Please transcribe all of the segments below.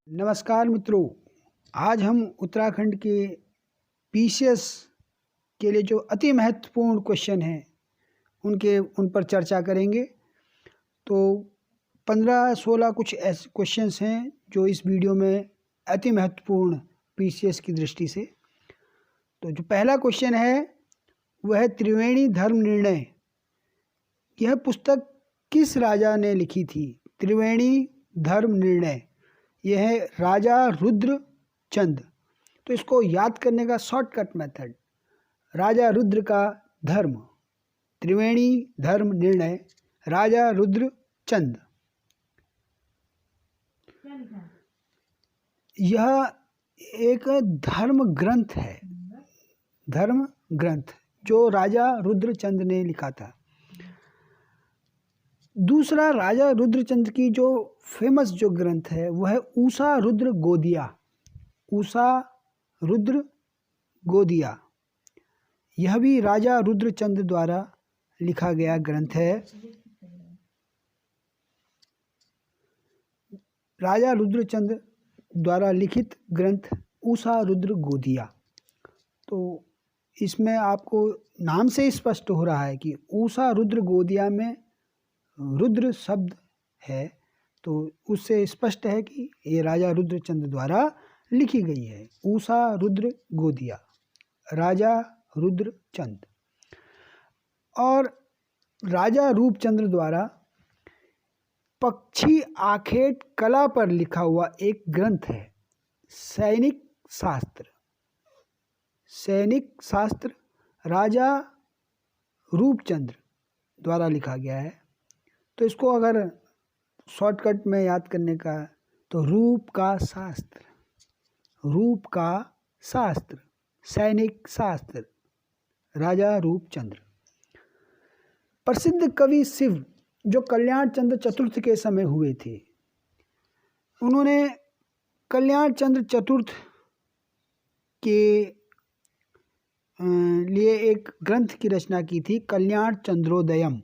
नमस्कार मित्रों, आज हम उत्तराखंड के पीसीएस के लिए जो अति महत्वपूर्ण क्वेश्चन हैं उन पर चर्चा करेंगे। तो 15-16 कुछ ऐसे क्वेश्चंस हैं जो इस वीडियो में अति महत्वपूर्ण पीसीएस की दृष्टि से। तो जो पहला क्वेश्चन है वह है त्रिवेणी धर्म निर्णय। यह पुस्तक किस राजा ने लिखी थी? त्रिवेणी धर्म निर्णय, यह है राजा रुद्र चंद। तो इसको याद करने का शॉर्टकट मेथड, राजा रुद्र का धर्म, त्रिवेणी धर्म निर्णय, राजा रुद्र चंद। यह एक धर्म ग्रंथ है, धर्म ग्रंथ जो राजा रुद्रचंद ने लिखा था। दूसरा, राजा रुद्रचंद की जो फेमस जो ग्रंथ है वह है ऊषा रुद्र गोदिया। ऊषा रुद्र गोदिया, यह भी राजा रुद्रचंद द्वारा लिखा गया ग्रंथ है। राजा रुद्रचंद द्वारा लिखित ग्रंथ ऊषा रुद्र गोदिया। तो इसमें आपको नाम से स्पष्ट हो रहा है कि ऊषा रुद्र गोदिया में रुद्र शब्द है, तो उससे स्पष्ट है कि ये राजा रुद्रचंद द्वारा लिखी गई है। ऊषा रुद्र गोदिया, राजा रुद्रचंद। और राजा रूपचंद्र द्वारा पक्षी आखेट कला पर लिखा हुआ एक ग्रंथ है सैनिक शास्त्र। सैनिक शास्त्र राजा रूपचंद्र द्वारा लिखा गया है। तो इसको अगर शॉर्टकट में याद करने का, तो रूप का शास्त्र, रूप का शास्त्र, सैनिक शास्त्र, राजा रूपचंद्र। प्रसिद्ध कवि शिव जो कल्याण चंद्र चतुर्थ के समय हुए थे, उन्होंने कल्याण चंद्र चतुर्थ के लिए एक ग्रंथ की रचना की थी, कल्याण चंद्रोदयम।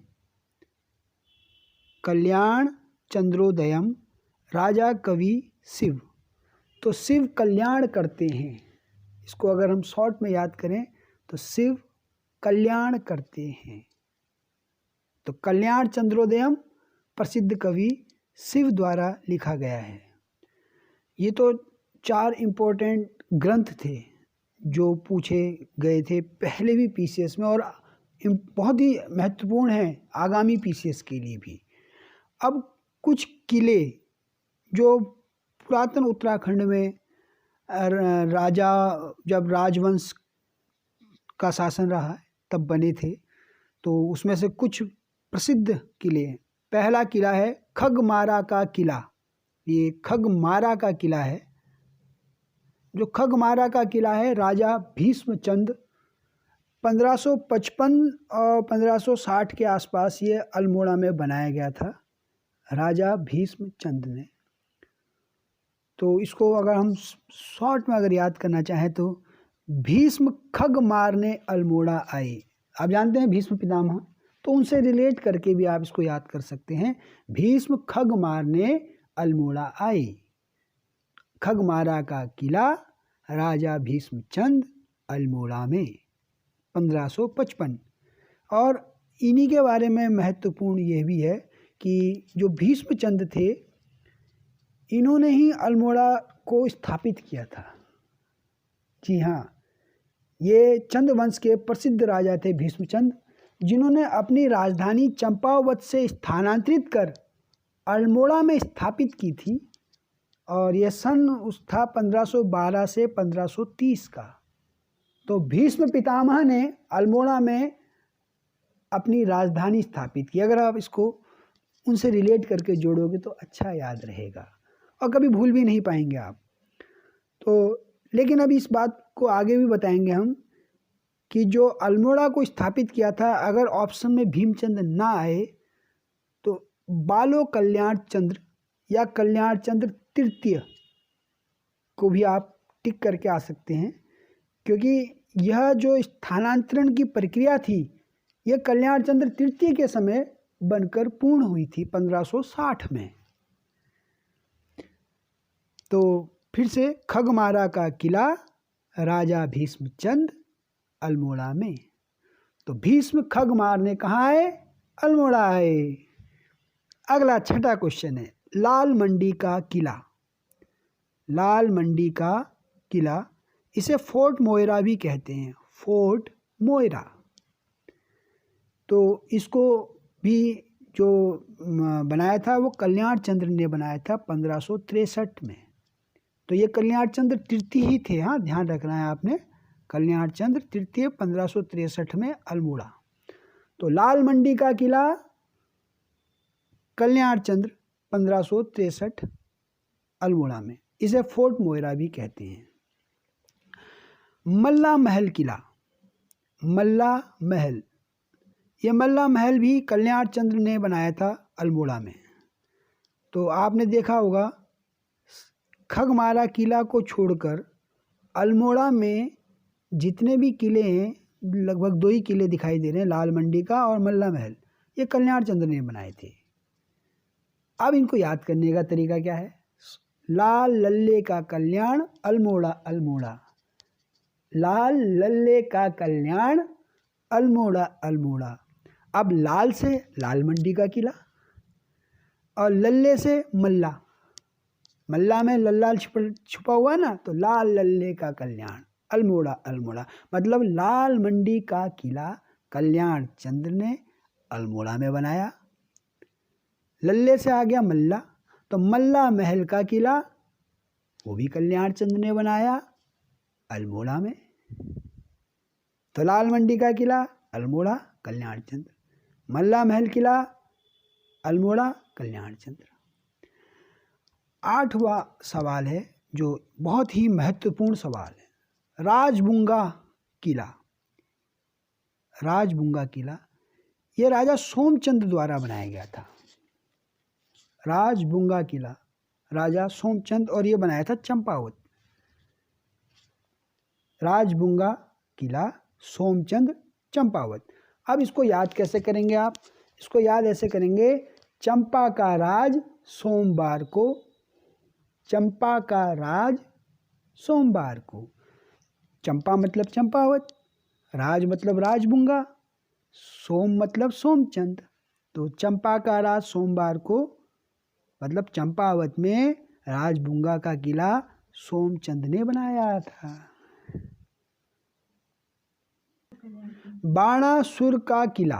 कल्याण चंद्रोदयम, राजा कवि शिव। तो शिव कल्याण करते हैं, इसको अगर हम शॉर्ट में याद करें तो शिव कल्याण करते हैं। तो कल्याण चंद्रोदयम प्रसिद्ध कवि शिव द्वारा लिखा गया है। ये तो 4 इम्पोर्टेंट ग्रंथ थे जो पूछे गए थे पहले भी पीसीएस में, और बहुत ही महत्वपूर्ण हैं आगामी पीसीएस के लिए भी। अब कुछ किले जो पुरातन उत्तराखंड में राजा जब राजवंश का शासन रहा है तब बने थे, तो उसमें से कुछ प्रसिद्ध किले हैं। पहला किला है खगमारा का किला। ये खगमारा का किला है। जो खगमारा का किला है, राजा भीष्मचंद 1555 और 1560 के आसपास ये अल्मोड़ा में बनाया गया था, राजा भीष्मचंद ने। तो इसको अगर हम शॉर्ट में अगर याद करना चाहें तो भीष्म खग मारने अल्मोड़ा आए। आप जानते हैं भीष्म पितामह, तो उनसे रिलेट करके भी आप इसको याद कर सकते हैं। भीष्म खग मारने अल्मोड़ा आए। खगमारा का किला, राजा भीष्मचंद अल्मोड़ा में 1555। और इन्हीं के बारे में महत्वपूर्ण यह भी है कि जो भीष्मचंद थे, इन्होंने ही अल्मोड़ा को स्थापित किया था। जी हाँ, ये चंद वंश के प्रसिद्ध राजा थे भीष्मचंद, जिन्होंने अपनी राजधानी चंपावत से स्थानांतरित कर अल्मोड़ा में स्थापित की थी। और यह सन उस था 1512 से 1530 का। तो भीष्म पितामह ने अल्मोड़ा में अपनी राजधानी स्थापित की। अगर आप इसको उनसे रिलेट करके जोड़ोगे तो अच्छा याद रहेगा और कभी भूल भी नहीं पाएंगे आप। तो लेकिन अभी इस बात को आगे भी बताएंगे हम कि जो अल्मोड़ा को स्थापित किया था, अगर ऑप्शन में भीमचंद ना आए तो बालो कल्याण चंद्र या कल्याण चंद्र तृतीय को भी आप टिक करके आ सकते हैं, क्योंकि यह जो स्थानांतरण की प्रक्रिया थी यह कल्याण चंद्र तृतीय के समय बनकर पूर्ण हुई थी 1560 में। तो फिर से खगमारा का किला राजा भीष्मचंद अल्मोड़ा में। तो भीष्म खगमारने कहाँ है? अल्मोड़ा है। अगला छठा क्वेश्चन है लाल मंडी का किला। लाल मंडी का किला, इसे फोर्ट मोइरा भी कहते हैं, फोर्ट मोइरा। तो इसको भी जो बनाया था वो कल्याण चंद्र ने बनाया था 1563 में। तो ये कल्याण चंद्र तृतीय ही थे, हाँ ध्यान रखना है आपने, कल्याण चंद्र तृतीय 1563 में अल्मोड़ा। तो लाल मंडी का किला कल्याण चंद्र 1563 अल्मोड़ा में, इसे फोर्ट मोइरा भी कहते हैं। मल्ला महल किला, मल्ला महल, ये मल्ला महल भी कल्याण चंद्र ने बनाया था अल्मोड़ा में। तो आपने देखा होगा खगमारा किला को छोड़कर अल्मोड़ा में जितने भी किले हैं लगभग 2 ही किले दिखाई दे रहे हैं, लाल मंडी का और मल्ला महल, ये कल्याण चंद्र ने बनाए थे। अब इनको याद करने का तरीका क्या है? लाल लल्ले का कल्याण अल्मोड़ा अल्मोड़ा, लाल लल्ले का कल्याण अल्मोड़ा अल्मोड़ा। अब लाल से लाल मंडी का किला और लल्ले से मल्ला, मल्ला में लल्ला छुपा हुआ ना, तो लाल लल्ले का कल्याण अल्मोड़ा अल्मोड़ा, मतलब लाल मंडी का किला कल्याण चंद्र ने अल्मोड़ा में बनाया। लल्ले से आ गया मल्ला, तो मल्ला महल का किला वो भी कल्याण चंद्र ने बनाया अल्मोड़ा में। तो लाल मंडी का किला अल्मोड़ा कल्याण चंद्र, मल्ला महल किला अल्मोड़ा कल्याण चंद्र। 8वां सवाल है जो बहुत ही महत्वपूर्ण सवाल है, राजबुंगा किला। राजबुंगा किला ये राजा सोमचंद द्वारा बनाया गया था। राजबुंगा किला राजा सोमचंद, और ये बनाया था चंपावत। राजबुंगा किला सोमचंद चंपावत। अब इसको याद कैसे करेंगे आप? इसको याद ऐसे करेंगे, चंपा का राज सोमवार को, चंपा का राज सोमवार को। चंपा मतलब चंपावत, राज मतलब राजबुंगा, सोम मतलब सोमचंद। तो चंपा का राज सोमवार को मतलब चंपावत में राजबुंगा का किला सोमचंद ने बनाया था। बाणासुर का किला,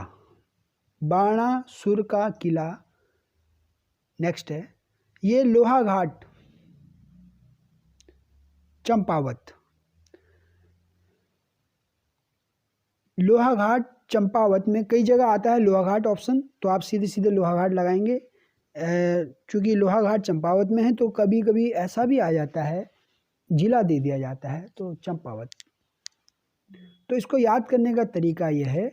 बाणासुर का किला नेक्स्ट है, ये लोहाघाट चंपावत, लोहाघाट चंपावत में कई जगह आता है लोहाघाट ऑप्शन, तो आप सीधे सीधे लोहाघाट लगाएंगे। चूँकि लोहाघाट चंपावत में है तो कभी कभी ऐसा भी आ जाता है, जिला दे दिया जाता है, तो चंपावत। तो इसको याद करने का तरीका यह है,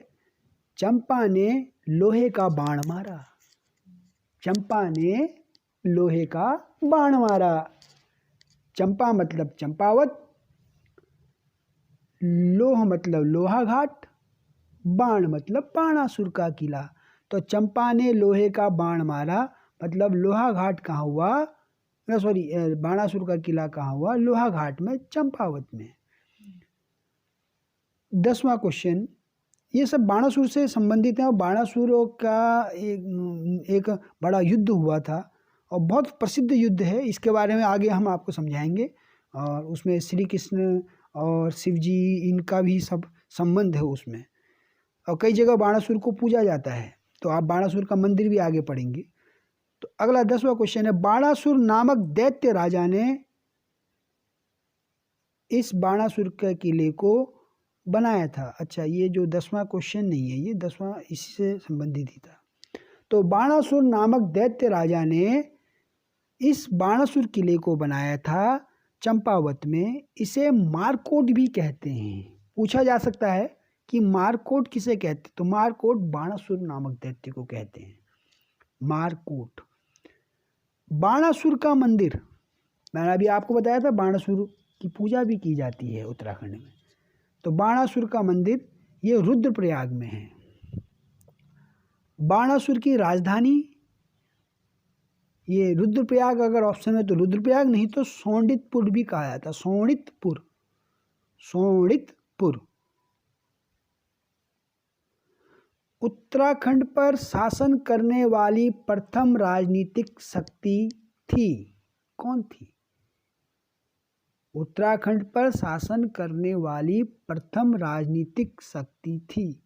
चंपा ने लोहे का बाण मारा, चंपा ने लोहे का बाण मारा। चंपा मतलब चंपावत, लोह मतलब लोहाघाट, बाण मतलब बाणासुर का किला। तो चंपा ने लोहे का बाण मारा मतलब लोहाघाट कहाँ हुआ, सॉरी बाणासुर का किला कहाँ हुआ? लोहाघाट में, चंपावत में। 10वां क्वेश्चन, ये सब बाणासुर से संबंधित है और बाणासुरों का एक बड़ा युद्ध हुआ था और बहुत प्रसिद्ध युद्ध है, इसके बारे में आगे हम आपको समझाएंगे। और उसमें श्री कृष्ण और शिव जी इनका भी सब संबंध है उसमें, और कई जगह बाणासुर को पूजा जाता है, तो आप बाणासुर का मंदिर भी आगे पढ़ेंगे। तो अगला 10वां क्वेश्चन है, बाणासुर नामक दैत्य राजा ने इस बाणासुर के किले को बनाया था। अच्छा, ये जो 10वां क्वेश्चन नहीं है, ये 10वां इसी से संबंधित ही था। तो बाणासुर नामक दैत्य राजा ने इस बाणासुर किले को बनाया था चंपावत में, इसे मारकोट भी कहते हैं। पूछा जा सकता है कि मारकोट किसे कहते, तो मारकोट बाणासुर नामक दैत्य को कहते हैं, मारकोट। बाणासुर का मंदिर, मैंने अभी आपको बताया था बाणासुर की पूजा भी की जाती है उत्तराखंड में। तो बाणासुर का मंदिर ये रुद्रप्रयाग में है। बाणासुर की राजधानी ये रुद्रप्रयाग अगर ऑप्शन है तो रुद्रप्रयाग, नहीं तो सोंडितपुर भी कहा जाता है, सोंडितपुर, सोंडितपुर। उत्तराखंड पर शासन करने वाली प्रथम राजनीतिक शक्ति थी, कौन थी? उत्तराखंड पर शासन करने वाली प्रथम राजनीतिक शक्ति थी,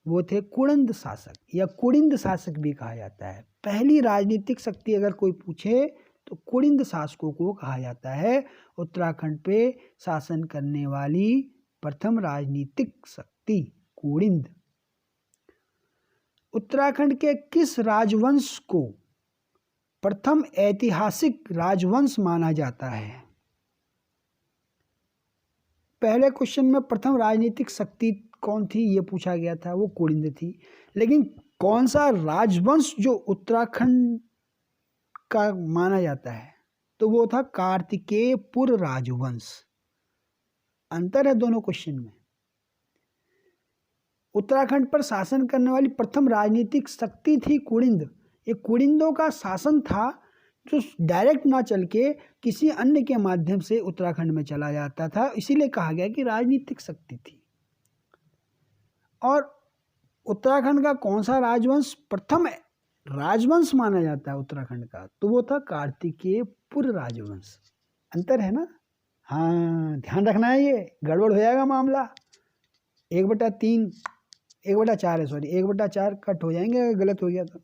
वो थे कुड़िंद शासक, या कुड़िंद शासक भी कहा जाता है। पहली राजनीतिक शक्ति अगर कोई पूछे तो कुड़िंद शासकों को कहा जाता है। उत्तराखंड पे शासन करने वाली प्रथम राजनीतिक शक्ति कुड़िंद। उत्तराखंड के किस राजवंश को प्रथम ऐतिहासिक राजवंश माना जाता है? पहले क्वेश्चन में प्रथम राजनीतिक शक्ति कौन थी ये पूछा गया था, वो कुड़िंद थी। लेकिन कौन सा राजवंश जो उत्तराखंड का माना जाता है, तो वो था कार्तिकेयपुर राजवंश। अंतर है दोनों क्वेश्चन में। उत्तराखंड पर शासन करने वाली प्रथम राजनीतिक शक्ति थी कुड़िंद। ये कुड़िंदों का शासन था जो डायरेक्ट ना चल के किसी अन्य के माध्यम से उत्तराखंड में चला जाता था, इसीलिए कहा गया कि राजनीतिक शक्ति थी। और उत्तराखंड का कौन सा राजवंश प्रथम राजवंश माना जाता है उत्तराखंड का, तो वो था कार्तिकेयपुर राजवंश। अंतर है ना? हाँ, ध्यान रखना है, ये गड़बड़ हो जाएगा मामला। 1/3 1/4 है, सॉरी 1/4 कट हो जाएंगे अगर गलत हो गया तो।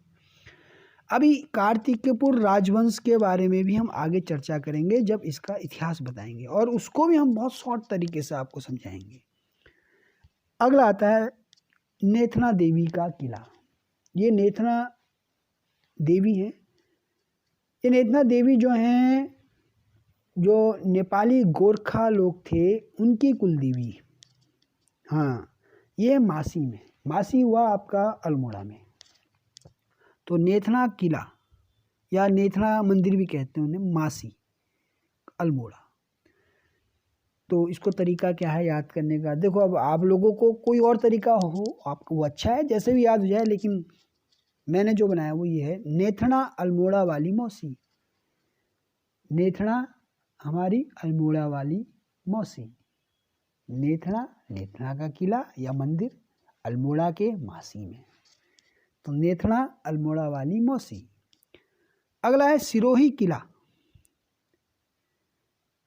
अभी कार्तिकेयपुर राजवंश के बारे में भी हम आगे चर्चा करेंगे जब इसका इतिहास बताएंगे, और उसको भी हम बहुत शॉर्ट तरीके से आपको समझाएंगे। अगला आता है नेथना देवी का किला। ये नेथना देवी है। ये नेथना देवी जो हैं, जो नेपाली गोरखा लोग थे उनकी कुल देवी। हाँ, ये मासी में, मासी हुआ आपका अल्मोड़ा में। तो नेथना किला या नेथना मंदिर भी कहते हैं उन्हें, मासी अल्मोड़ा। तो इसको तरीका क्या है याद करने का? देखो, अब आप लोगों को कोई और तरीका हो आपको वो अच्छा है, जैसे भी याद हो जाए, लेकिन मैंने जो बनाया वो ये है, नेथना अल्मोड़ा वाली मौसी। नेथना हमारी अल्मोड़ा वाली मौसी। नेथना, नेथना का किला या मंदिर अल्मोड़ा के मासी में। तो नेथना अल्मोड़ा वाली मौसी। अगला है सिरोही किला।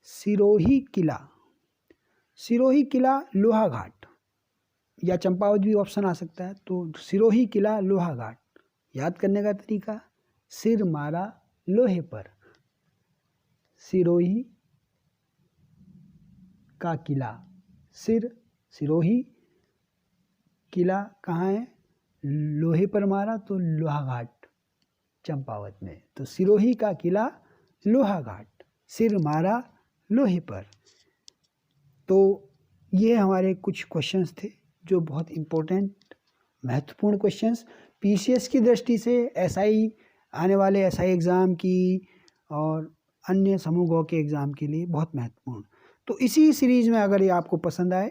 सिरोही किला, सिरोही किला लोहाघाट या चंपावत भी ऑप्शन आ सकता है। तो सिरोही किला लोहाघाट। याद करने का तरीका, सिर मारा लोहे पर। सिरोही का किला, सिर, सिरोही किला कहाँ है? लोहे पर मारा, तो लोहाघाट चंपावत में। तो सिरोही का किला लोहाघाट, सिर मारा लोहे पर। तो ये हमारे कुछ क्वेश्चंस थे जो बहुत इम्पोर्टेंट महत्वपूर्ण क्वेश्चंस पीसीएस की दृष्टि से, एसआई आने वाले एसआई एग्ज़ाम की और अन्य समूह गौ के एग्ज़ाम के लिए बहुत महत्वपूर्ण। तो इसी सीरीज़ में अगर ये आपको पसंद आए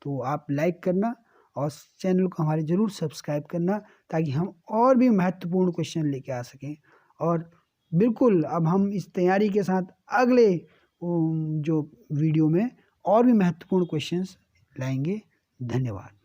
तो आप लाइक करना और चैनल को हमारे ज़रूर सब्सक्राइब करना, ताकि हम और भी महत्वपूर्ण क्वेश्चन लेके आ सकें। और बिल्कुल अब हम इस तैयारी के साथ अगले जो वीडियो में और भी महत्वपूर्ण क्वेश्चंस लाएंगे। धन्यवाद।